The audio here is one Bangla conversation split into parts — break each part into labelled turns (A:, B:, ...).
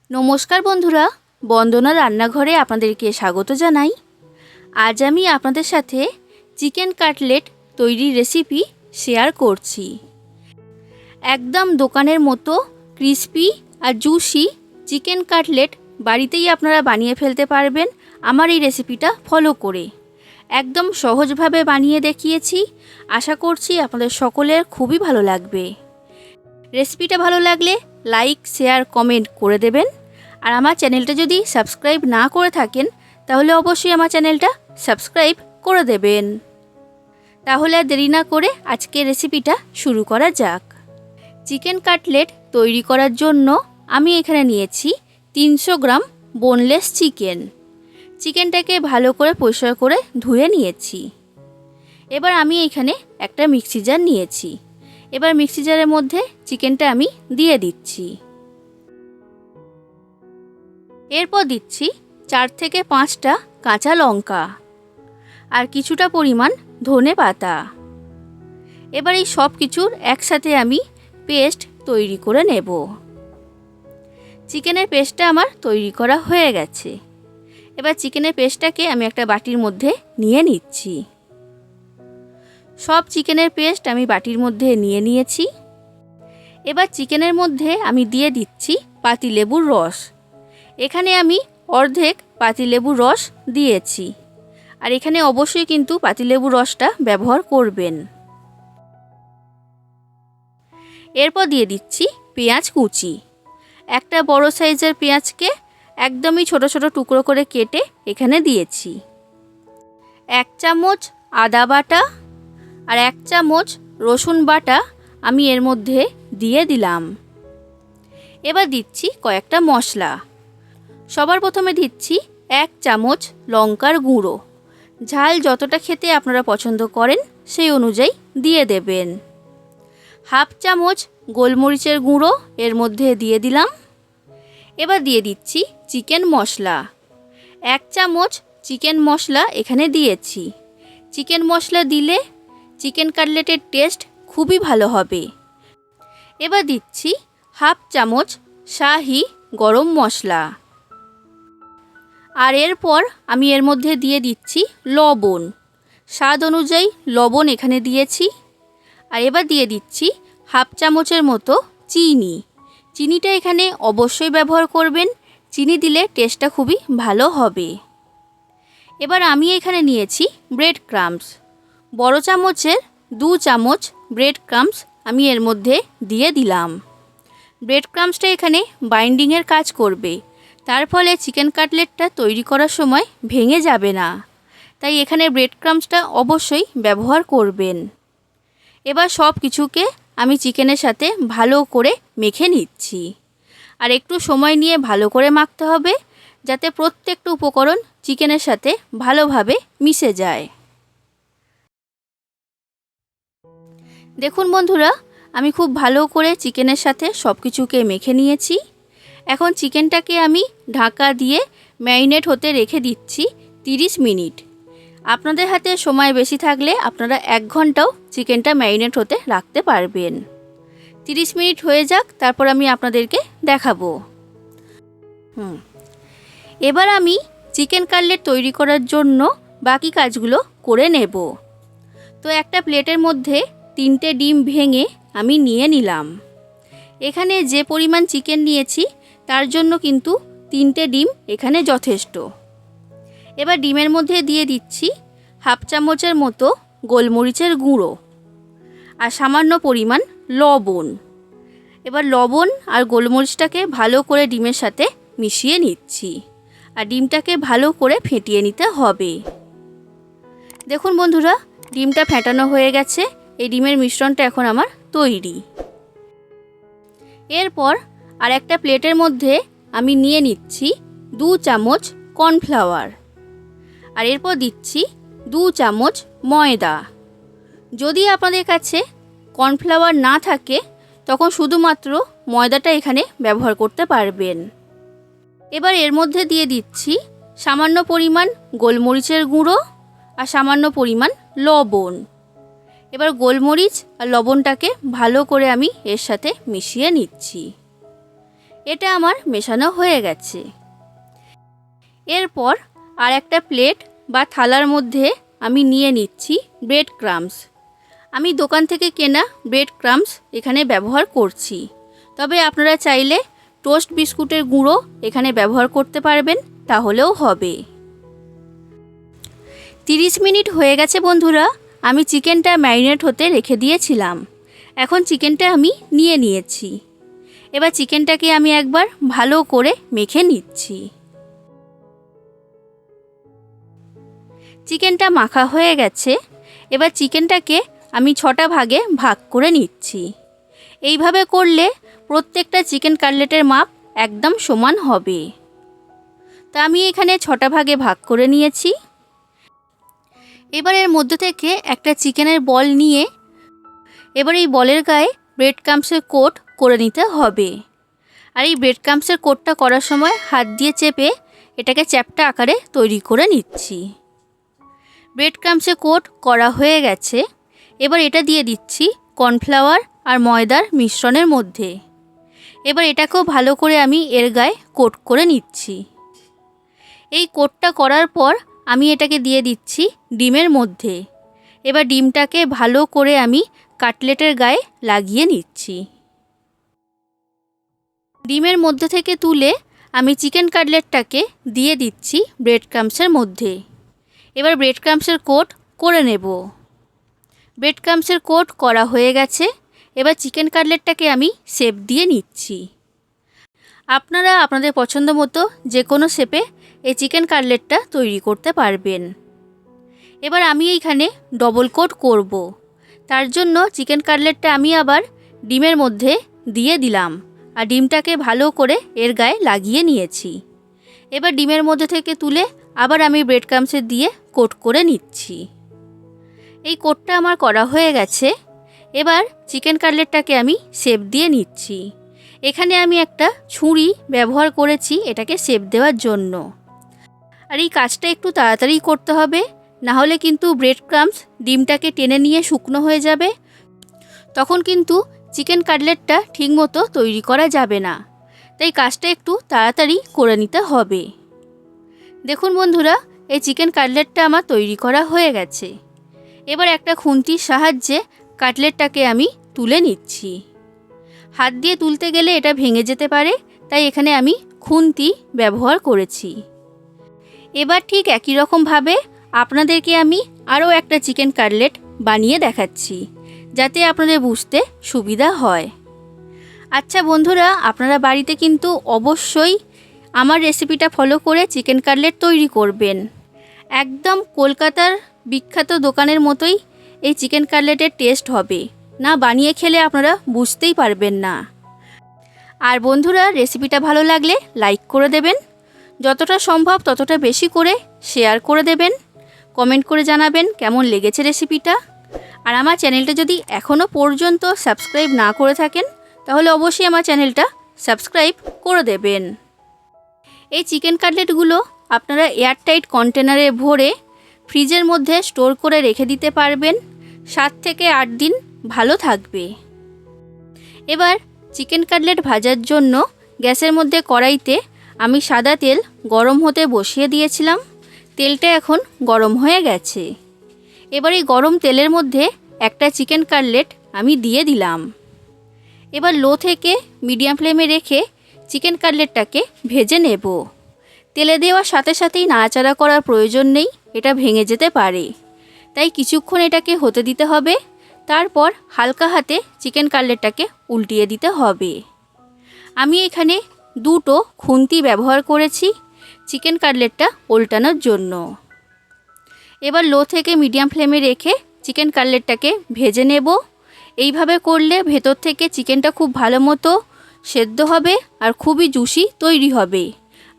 A: নমস্কার বন্ধুরা, বন্দনা রান্নাঘরে আপনাদেরকে স্বাগত জানাই। আজ আমি আপনাদের সাথে চিকেন কাটলেট তৈরির রেসিপি শেয়ার করছি। একদম দোকানের মতো ক্রিস্পি আর জুসি চিকেন কাটলেট বাড়িতেই আপনারা বানিয়ে ফেলতে পারবেন আমার এই রেসিপিটা ফলো করে। একদম সহজভাবে বানিয়ে দেখিয়েছি। আশা করছি আপনাদের সকলের খুবই ভালো লাগবে। রেসিপিটা ভালো লাগলে লাইক, শেয়ার, কমেন্ট করে দেবেন। আর আমার চ্যানেলটা যদি সাবস্ক্রাইব না করে থাকেন তাহলে অবশ্যই আমার চ্যানেলটা সাবস্ক্রাইব করে দেবেন। তাহলে আর দেরি না করে আজকের রেসিপিটা শুরু করা যাক। চিকেন কাটলেট তৈরি করার জন্য আমি এখানে নিয়েছি 300 গ্রাম বোনলেস চিকেন। চিকেনটাকে ভালো করে পরিষ্কার করে ধুয়ে নিয়েছি। এবার আমি এখানে একটা মিক্সি জার নিয়েছি। এবার মিক্সি জারের মধ্যে চিকেনটা আমি দিয়ে দিচ্ছি। এরপর দিচ্ছি 4 থেকে 5টা কাঁচা লঙ্কা আর কিছুটা পরিমাণ ধনে পাতা। এবার এই সব কিছুর একসাথে আমি পেস্ট তৈরি করে নেব। চিকেনের পেস্টটা আমার তৈরি করা হয়ে গেছে। এবার চিকেনের পেস্টটাকে আমি একটা বাটির মধ্যে নিয়ে নিচ্ছি। সব চিকেনের পেস্ট আমি বাটির মধ্যে নিয়ে নিয়েছি। এবার চিকেনের মধ্যে আমি দিয়ে দিচ্ছি পাতিলেবুর রস। এখানে আমি অর্ধেক পাতিলেবুর রস দিয়েছি। আর এখানে অবশ্যই কিন্তু পাতিলেবুর রসটা ব্যবহার করবেন। এরপর দিয়ে দিচ্ছি পেঁয়াজ কুচি। একটা বড় সাইজের পেঁয়াজকে একদমই ছোট ছোট টুকরো করে কেটে এখানে দিয়েছি। 1 চামচ আদা বাটা আর 1 চামচ রসুন বাটা আমি এর মধ্যে দিয়ে দিলাম। এবার দিচ্ছি কয়েকটা মশলা। সবার প্রথমে দিচ্ছি 1 চামচ লঙ্কার গুঁড়ো। ঝাল যতটা খেতে আপনারা পছন্দ করেন সেই অনুযায়ী দিয়ে দেবেন। 1/2 চামচ গোলমরিচের গুঁড়ো এর মধ্যে দিয়ে দিলাম। এবার দিয়ে দিচ্ছি চিকেন মশলা। 1 চামচ চিকেন মশলা এখানে দিয়েছি। চিকেন মশলা দিলে চিকেন কাটলেটের টেস্ট খুবই ভালো হবে। এবার দিচ্ছি 1/2 চামচ শাহি গরম মশলা। আর এরপর আমি এর মধ্যে দিয়ে দিচ্ছি লবণ। স্বাদ অনুযায়ী লবণ এখানে দিয়েছি। আর এবার দিয়ে দিচ্ছি 1/2 চামচের মতো চিনি। চিনিটা এখানে অবশ্যই ব্যবহার করবেন। চিনি দিলে টেস্টটা খুবই ভালো হবে। এবার আমি এখানে নিয়েছি ব্রেড ক্রাম্বস। বড় চামচের 2 চামচ ব্রেড ক্রাম্বস আমি এর মধ্যে দিয়ে দিলাম। ব্রেড ক্রাম্বসটা এখানে বাইন্ডিংয়ের কাজ করবে। তার ফলে চিকেন কাটলেটটা তৈরি করার সময় ভেঙে যাবে না। তাই এখানে ব্রেড ক্রাম্বসটা অবশ্যই ব্যবহার করবেন। এবার সব কিছুকে আমি চিকেনের সাথে ভালো করে মেখে নিচ্ছি। আর একটু সময় নিয়ে ভালো করে মাখতে হবে যাতে প্রত্যেকটা উপকরণ চিকেনের সাথে ভালোভাবে মিশে যায়। দেখুন বন্ধুরা, আমি খুব ভালো করে চিকেনের সাথে সব কিছুকে মেখে নিয়েছি। এখন চিকেনটাকে আমি ঢাকা দিয়ে ম্যারিনেট হতে রেখে দিচ্ছি 30 মিনিট। আপনাদের হাতে সময় বেশি থাকলে আপনারা 1 ঘন্টাও চিকেনটা ম্যারিনেট হতে রাখতে পারবেন। 30 মিনিট হয়ে যাক, তারপর আমি আপনাদেরকে দেখাবো। এবার আমি চিকেন কাটলেট তৈরি করার জন্য বাকি কাজগুলো করে নেব। তো একটা প্লেটের মধ্যে 3টে ডিম ভেঙে আমি নিয়ে নিলাম। এখানে যে পরিমাণ চিকেন নিয়েছি তার জন্য কিন্তু 3টে ডিম এখানে যথেষ্ট। এবার ডিমের মধ্যে দিয়ে দিচ্ছি 1/2 চামচের মতো গোলমরিচের গুঁড়ো আর সামান্য পরিমাণ লবণ। এবার লবণ আর গোলমরিচটাকে ভালো করে ডিমের সাথে মিশিয়ে নিচ্ছি। আর ডিমটাকে ভালো করে ফেটিয়ে নিতে হবে। দেখুন বন্ধুরা, ডিমটা ফেটানো হয়ে গেছে। এই ডিমের মিশ্রণটা এখন আমার তৈরি। এরপর আর একটা প্লেটের মধ্যে আমি নিয়ে নিচ্ছি 2 চামচ কর্নফ্লাওয়ার। আর এরপর দিচ্ছি 2 চামচ ময়দা। যদি আপনাদের কাছে কর্নফ্লাওয়ার না থাকে তখন শুধুমাত্র ময়দাটা এখানে ব্যবহার করতে পারবেন। এবার এর মধ্যে দিয়ে দিচ্ছি সামান্য পরিমাণ গোলমরিচের গুঁড়ো আর সামান্য পরিমাণ লবণ। এবার গোলমরিচ আর লবণটাকে ভালো করে আমি এর সাথে মিশিয়ে নিচ্ছি। এটা আমার মেশানো হয়ে গেছে। এরপর আর একটা প্লেট বা থালার মধ্যে আমি নিয়ে নিচ্ছি ব্রেড ক্রাম্বস। আমি দোকান থেকে কেনা ব্রেড ক্রাম্বস এখানে ব্যবহার করছি, তবে আপনারা চাইলে টোস্ট বিস্কুটের গুঁড়ো এখানে ব্যবহার করতে পারবেন, তাহলেও হবে। 30 মিনিট হয়ে গেছে বন্ধুরা, আমি চিকেনটা ম্যারিনেট হতে রেখে দিয়েছিলাম। এখন চিকেনটা আমি নিয়ে নিয়েছি। এবার চিকেনটাকে আমি একবার ভালো করে মেখে নিচ্ছি। চিকেনটা মাখা হয়ে গেছে। এবার চিকেনটাকে আমি 6টা ভাগে ভাগ করে নিচ্ছি। এইভাবে করলে প্রত্যেকটা চিকেন কাটলেটের মাপ একদম সমান হবে। তা আমি এখানে 6টা ভাগে ভাগ করে নিয়েছি। এবার এর মধ্যে থেকে একটা চিকেনের বল নিয়ে এবার এই বলের গায়ে ব্রেড ক্রাম্বসের কোট করে নিতে হবে। আর এই ব্রেড ক্রাম্বসের কোটটা করার সময় হাত দিয়ে চেপে এটাকে চ্যাপ্টা আকারে তৈরি করে নিচ্ছি। ব্রেড ক্রাম্বসের কোট করা হয়ে গেছে। এবার এটা দিয়ে দিচ্ছি কর্নফ্লাওয়ার আর ময়দার মিশ্রণের মধ্যে। এবার এটাকেও ভালো করে আমি এর গায়ে কোট করে নিচ্ছি। এই কোটটা করার পর আমি এটাকে দিয়ে দিচ্ছি ডিমের মধ্যে। এবার ডিমটাকে ভালো করে আমি কাটলেটের গায়ে লাগিয়ে নিচ্ছি। ডিমের মধ্যে থেকে তুলে আমি চিকেন কাটলেটটাকে দিয়ে দিচ্ছি ব্রেড ক্রাম্বসের মধ্যে। এবার ব্রেড ক্রাম্বসের কোট করে নেব। ব্রেড ক্রাম্বসের কোট করা হয়ে গেছে। এবার চিকেন কাটলেটটাকে আমি শেপ দিয়ে নিচ্ছি। আপনারা আপনাদের পছন্দ মতো যে কোনো শেপে এই চিকেন কাটলেটটা তৈরি করতে পারবেন। এবার আমি এইখানে ডবল কোট করব। তার জন্য চিকেন কাটলেটটা আমি আবার ডিমের মধ্যে দিয়ে দিলাম আর ডিমটাকে ভালো করে এর গায়ে লাগিয়ে নিয়েছি। এবার ডিমের মধ্যে থেকে তুলে আবার আমি ব্রেড ক্রাম্বসে দিয়ে কোট করে নিচ্ছি। এই কোটটা আমার করা হয়ে গেছে। এবার চিকেন কাটলেটটাকে আমি শেপ দিয়ে নিচ্ছি। এখানে আমি একটা ছুরি ব্যবহার করেছি এটাকে শেপ দেওয়ার জন্য। আর এই কাজটা একটু তাড়াতাড়ি করতে হবে, না হলে কিন্তু ব্রেড ক্রাম্বস ডিমটাকে টেনে নিয়ে শুকনো হয়ে যাবে, তখন কিন্তু চিকেন কাটলেটটা ঠিকমতো তৈরি করা যাবে না। তাই কাজটা একটু তাড়াতাড়ি করে নিতে হবে। দেখুন বন্ধুরা, এই চিকেন কাটলেটটা আমার তৈরি করা হয়ে গেছে। এবার একটা খুন্তির সাহায্যে কাটলেটটাকে আমি তুলে নিচ্ছি। হাত দিয়ে তুলতে গেলে এটা ভেঙে যেতে পারে, তাই এখানে আমি খুন্তি ব্যবহার করেছি। এবার ঠিক একই রকমভাবে আপনাদেরকে আমি আরও একটা চিকেন কাটলেট বানিয়ে দেখাচ্ছি, যাতে আপনাদের বুঝতে সুবিধা হয়। আচ্ছা বন্ধুরা, আপনারা বাড়িতে কিন্তু অবশ্যই আমার রেসিপিটা ফলো করে চিকেন কাটলেট তৈরি করবেন। একদম কলকাতার বিখ্যাত দোকানের মতোই এই চিকেন কাটলেটের টেস্ট হবে, না বানিয়ে খেলে আপনারা বুঝতেই পারবেন না। আর বন্ধুরা, রেসিপিটা ভালো লাগলে লাইক করে দেবেন, যতটা সম্ভব ততটা বেশি করে শেয়ার করে দেবেন, কমেন্ট করে জানাবেন কেমন লেগেছে রেসিপিটা। আর আমার চ্যানেলটা যদি এখনও পর্যন্ত সাবস্ক্রাইব না করে থাকেন তাহলে অবশ্যই আমার চ্যানেলটা সাবস্ক্রাইব করে দেবেন। এই চিকেন কাটলেটগুলো আপনারা এয়ারটাইট কন্টেনারে ভরে ফ্রিজের মধ্যে স্টোর করে রেখে দিতে পারবেন। 7 থেকে 8 দিন ভালো থাকবে। এবার চিকেন কাটলেট ভাজার জন্য গ্যাসের মধ্যে কড়াইতে আমি সাদা তেল গরম হতে বসিয়ে দিয়েছিলাম। তেলটা এখন গরম হয়ে গেছে। এবার এই গরম তেলের মধ্যে একটা চিকেন কাটলেট আমি দিয়ে দিলাম। এবার লো থেকে মিডিয়াম ফ্লেমে রেখে চিকেন কাটলেটটাকে ভেজে নেব। তেলে দেওয়ার সাথে সাথেই নাড়াচাড়া করার প্রয়োজন নেই, এটা ভেঙে যেতে পারে। তাই কিছুক্ষণ এটাকে হতে দিতে হবে। তারপর হালকা হাতে চিকেন কাটলেটটাকে উল্টিয়ে দিতে হবে। আমি এখানে 2টো খুন্তি ব্যবহার করেছি চিকেন কাটলেটটা উল্টানোর জন্য। এবার লো থেকে মিডিয়াম ফ্লেমে রেখে চিকেন কাটলেটটাকে ভেজে নেব। এইভাবে করলে ভেতর থেকে চিকেনটা খুব ভালো মতো সেদ্ধ হবে আর খুবই জুসি তৈরি হবে,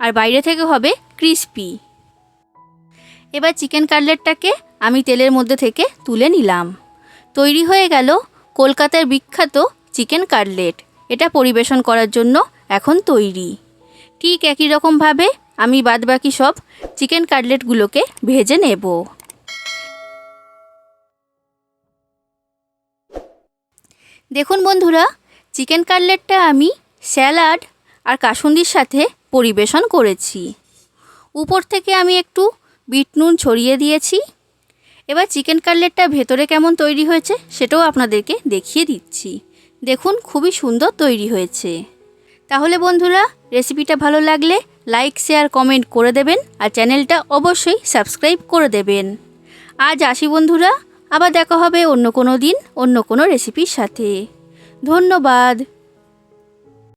A: আর বাইরে থেকে হবে ক্রিস্পি। এবার চিকেন কাটলেটটাকে আমি তেলের মধ্যে থেকে তুলে নিলাম। তৈরি হয়ে গেল কলকাতার বিখ্যাত চিকেন কাটলেট। এটা পরিবেশন করার জন্য এখন তৈরি। ঠিক একই রকমভাবে আমি বাদবাকি সব চিকেন কাটলেটগুলোকে ভেজে নেব। দেখুন বন্ধুরা, চিকেন কাটলেটটা আমি স্যালাড আর কাসুন্দির সাথে পরিবেশন করেছি। উপর থেকে আমি একটু বিট নুন ছড়িয়ে দিয়েছি। এবার চিকেন কাটলেটটা ভেতরে কেমন তৈরি হয়েছে সেটাও আপনাদেরকে দেখিয়ে দিচ্ছি। দেখুন খুবই সুন্দর তৈরি হয়েছে। তাহলে বন্ধুরা, রেসিপিটা ভালো লাগলে লাইক শেয়ার কমেন্ট করে দেবেন আর চ্যানেলটা অবশ্যই সাবস্ক্রাইব করে দেবেন। আজ আসি বন্ধুরা, আবার দেখা হবে অন্য কোনো দিন অন্য কোনো রেসিপির সাথে। ধন্যবাদ।